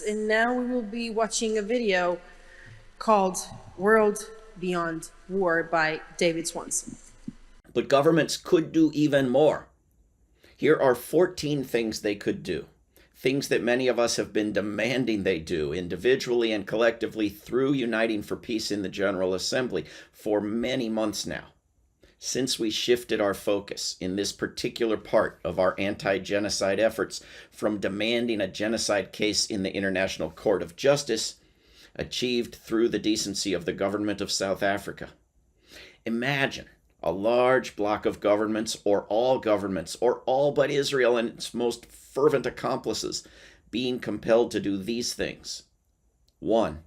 And now we will be watching a video called World Beyond War by David Swanson. But governments could do even more. Here are 14 things they could do. Things that many of us have been demanding they do individually and collectively through Uniting for Peace in the General Assembly for many months now. Since we shifted our focus in this particular part of our anti-genocide efforts from demanding a genocide case in the International Court of Justice, achieved through the decency of the government of South Africa. Imagine a large block of governments, or all but Israel and its most fervent accomplices, being compelled to do these things. 1.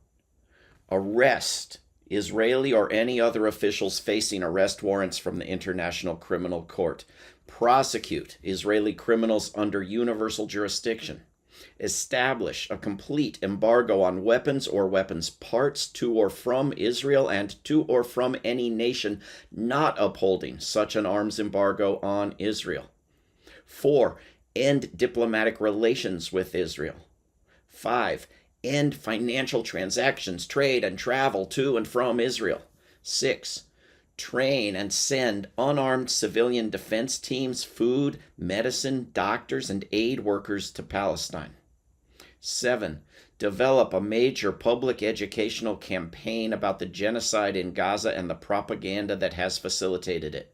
Arrest Israeli or any other officials facing arrest warrants from the International Criminal Court. Prosecute Israeli criminals under universal jurisdiction. Establish a complete embargo on weapons or weapons parts to or from Israel and to or from any nation not upholding such an arms embargo on Israel. 4. End diplomatic relations with Israel. 5. End financial transactions, trade, and travel to and from Israel. 6. Train and send unarmed civilian defense teams, food, medicine, doctors, and aid workers to Palestine. 7. Develop a major public educational campaign about the genocide in Gaza and the propaganda that has facilitated it.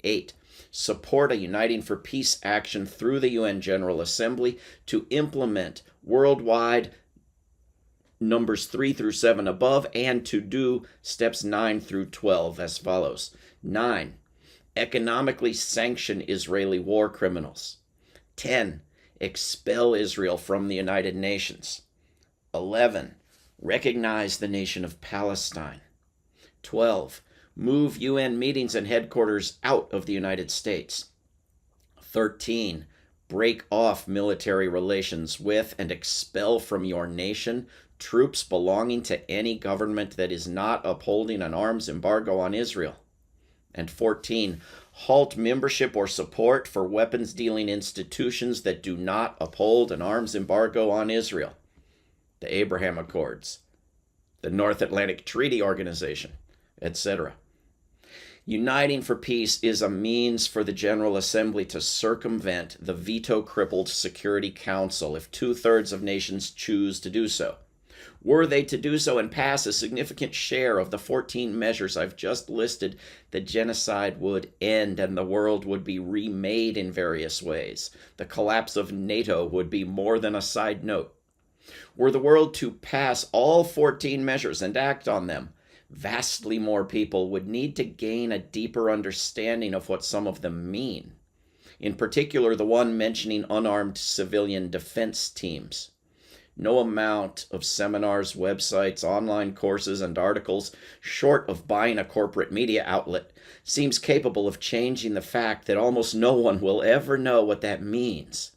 8. Support a Uniting for Peace action through the UN General Assembly to implement worldwide numbers 3 through 7 above and to do steps 9 through 12 as follows. 9. Economically sanction Israeli war criminals. 10. Expel Israel from the United Nations. 11. Recognize the nation of Palestine. 12. Move UN meetings and headquarters out of the United States. 13. Break off military relations with and expel from your nation troops belonging to any government that is not upholding an arms embargo on Israel. And 14. Halt membership or support for weapons-dealing institutions that do not uphold an arms embargo on Israel. The Abraham Accords, the North Atlantic Treaty Organization, etc. Uniting for Peace is a means for the General Assembly to circumvent the veto-crippled Security Council if 2/3 of nations choose to do so. Were they to do so and pass a significant share of the 14 measures I've just listed, the genocide would end and the world would be remade in various ways. The collapse of NATO would be more than a side note. Were the world to pass all 14 measures and act on them, vastly more people would need to gain a deeper understanding of what some of them mean. In particular, the one mentioning unarmed civilian defense teams. No amount of seminars, websites, online courses, and articles, short of buying a corporate media outlet, seems capable of changing the fact that almost no one will ever know what that means.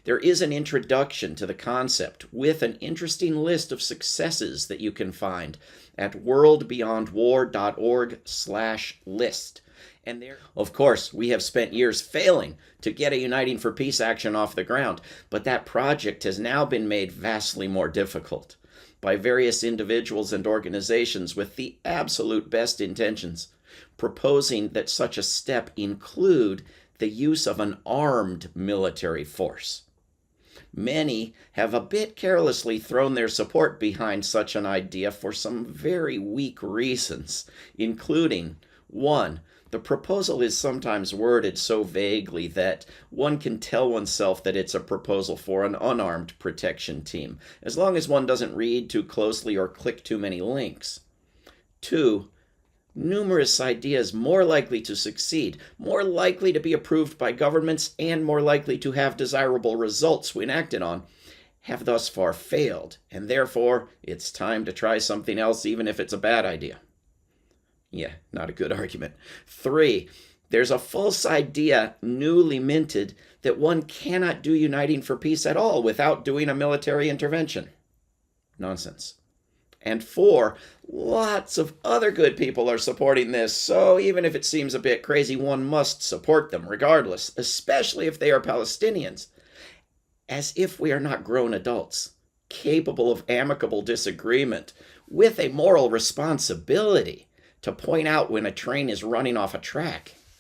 There is an introduction to the concept with an interesting list of successes that you can find at worldbeyondwar.org/list. And there, of course, we have spent years failing to get a Uniting for Peace action off the ground, but that project has now been made vastly more difficult by various individuals and organizations with the absolute best intentions, proposing that such a step include the use of an armed military force. Many have a bit carelessly thrown their support behind such an idea for some very weak reasons, including 1. The proposal is sometimes worded so vaguely that one can tell oneself that it's a proposal for an unarmed protection team, as long as one doesn't read too closely or click too many links. 2. Numerous ideas more likely to succeed, more likely to be approved by governments, and more likely to have desirable results when acted on, have thus far failed, and therefore it's time to try something else even if it's a bad idea. Yeah, not a good argument. 3, there's a false idea, newly minted, that one cannot do Uniting for Peace at all without doing a military intervention. Nonsense. And 4, lots of other good people are supporting this, so even if it seems a bit crazy, one must support them regardless, especially if they are Palestinians. As if we are not grown adults. capable of amicable disagreement, with a moral responsibility to point out when a train is running off a track.